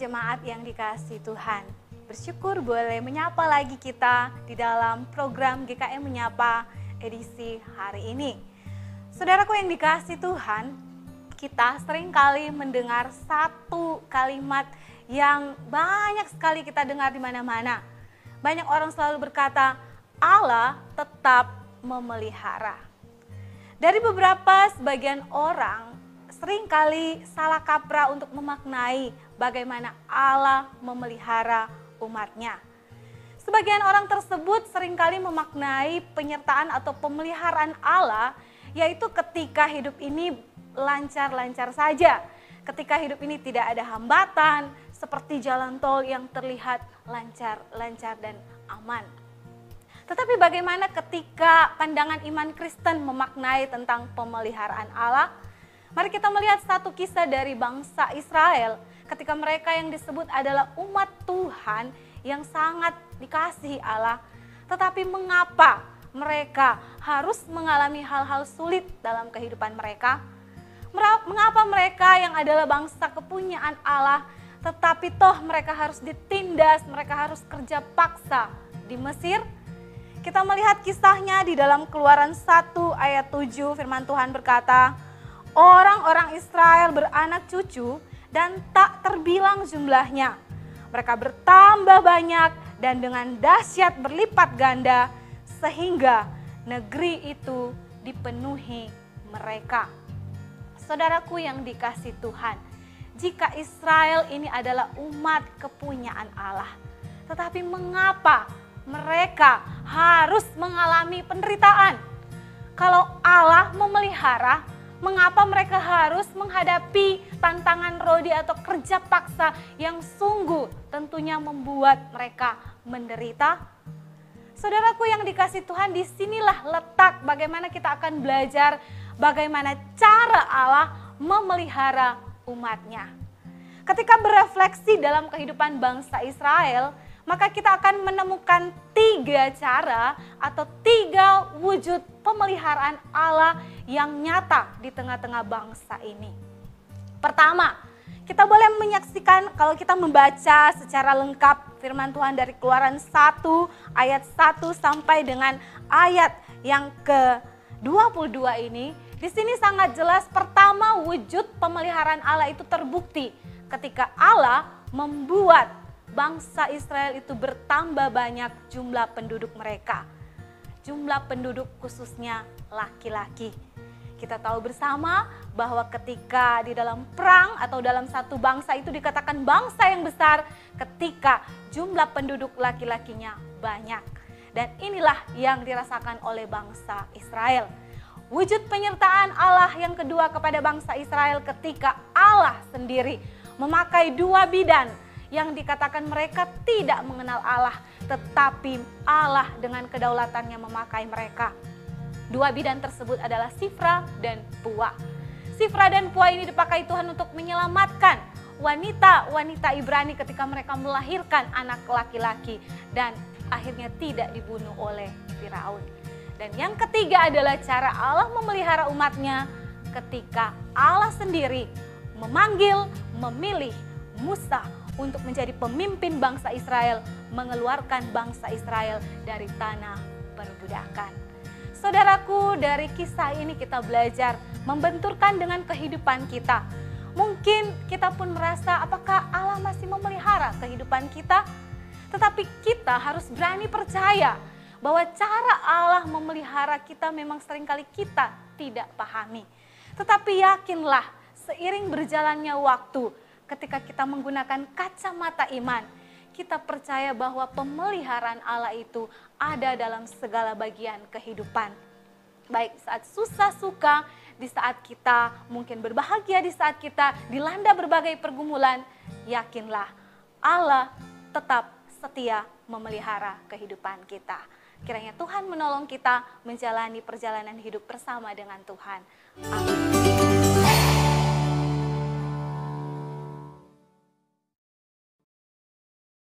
jemaat yang dikasihi Tuhan. Bersyukur boleh menyapa lagi kita di dalam program GKM Menyapa edisi hari ini. Saudaraku yang dikasihi Tuhan, kita seringkali mendengar satu kalimat yang banyak sekali kita dengar di mana-mana. Banyak orang selalu berkata, Allah tetap memelihara. Dari beberapa sebagian orang, seringkali salah kaprah untuk memaknai bagaimana Allah memelihara umatnya. Sebagian orang tersebut seringkali memaknai penyertaan atau pemeliharaan Allah, yaitu ketika hidup ini lancar-lancar saja. Ketika hidup ini tidak ada hambatan, seperti jalan tol yang terlihat lancar dan aman. Tetapi bagaimana ketika pandangan iman Kristen memaknai tentang pemeliharaan Allah? Mari kita melihat satu kisah dari bangsa Israel ketika mereka yang disebut adalah umat Tuhan yang sangat dikasihi Allah. Tetapi mengapa mereka harus mengalami hal-hal sulit dalam kehidupan mereka? Mengapa mereka yang adalah bangsa kepunyaan Allah, tetapi toh mereka harus ditindas, mereka harus kerja paksa di Mesir? Kita melihat kisahnya di dalam Keluaran 1 ayat 7, firman Tuhan berkata, orang-orang Israel beranak cucu dan tak terbilang jumlahnya. Mereka bertambah banyak dan dengan dahsyat berlipat ganda sehingga negeri itu dipenuhi mereka. Saudaraku yang dikasihi Tuhan, jika Israel ini adalah umat kepunyaan Allah, tetapi mengapa mereka harus mengalami penderitaan? Kalau Allah memelihara, mengapa mereka harus menghadapi tantangan rodi atau kerja paksa yang sungguh tentunya membuat mereka menderita? Saudaraku yang dikasihi Tuhan, disinilah letak bagaimana kita akan belajar bagaimana cara Allah memelihara umatnya. Ketika berefleksi dalam kehidupan bangsa Israel, maka kita akan menemukan 3 cara atau 3 wujud pemeliharaan Allah yang nyata di tengah-tengah bangsa ini. Pertama, kita boleh menyaksikan kalau kita membaca secara lengkap firman Tuhan dari Keluaran 1 ayat 1 sampai dengan ayat yang ke-22 ini. Di sini sangat jelas pertama wujud pemeliharaan Allah itu terbukti ketika Allah membuat bangsa Israel itu bertambah banyak jumlah penduduk mereka. Jumlah penduduk khususnya laki-laki. Kita tahu bersama bahwa ketika di dalam perang atau dalam satu bangsa itu dikatakan bangsa yang besar ketika jumlah penduduk laki-lakinya banyak. Dan inilah yang dirasakan oleh bangsa Israel. Wujud penyertaan Allah yang kedua kepada bangsa Israel ketika Allah sendiri memakai 2 bidan yang dikatakan mereka tidak mengenal Allah, tetapi Allah dengan kedaulatannya memakai mereka. 2 bidan tersebut adalah Sifra dan Pua. Sifra dan Pua ini dipakai Tuhan untuk menyelamatkan wanita-wanita Ibrani ketika mereka melahirkan anak laki-laki dan akhirnya tidak dibunuh oleh Firaun. Dan yang ketiga adalah cara Allah memelihara umatnya ketika Allah sendiri memanggil, memilih Musa untuk menjadi pemimpin bangsa Israel, mengeluarkan bangsa Israel dari tanah perbudakan. Saudaraku, dari kisah ini kita belajar membenturkan dengan kehidupan kita. Mungkin kita pun merasa apakah Allah masih memelihara kehidupan kita? Tetapi kita harus berani percaya bahwa cara Allah memelihara kita memang seringkali kita tidak pahami. Tetapi yakinlah seiring berjalannya waktu, ketika kita menggunakan kacamata iman, kita percaya bahwa pemeliharaan Allah itu ada dalam segala bagian kehidupan. Baik saat susah suka, di saat kita mungkin berbahagia, di saat kita dilanda berbagai pergumulan, yakinlah Allah tetap setia memelihara kehidupan kita. Kiranya Tuhan menolong kita menjalani perjalanan hidup bersama dengan Tuhan. Amin.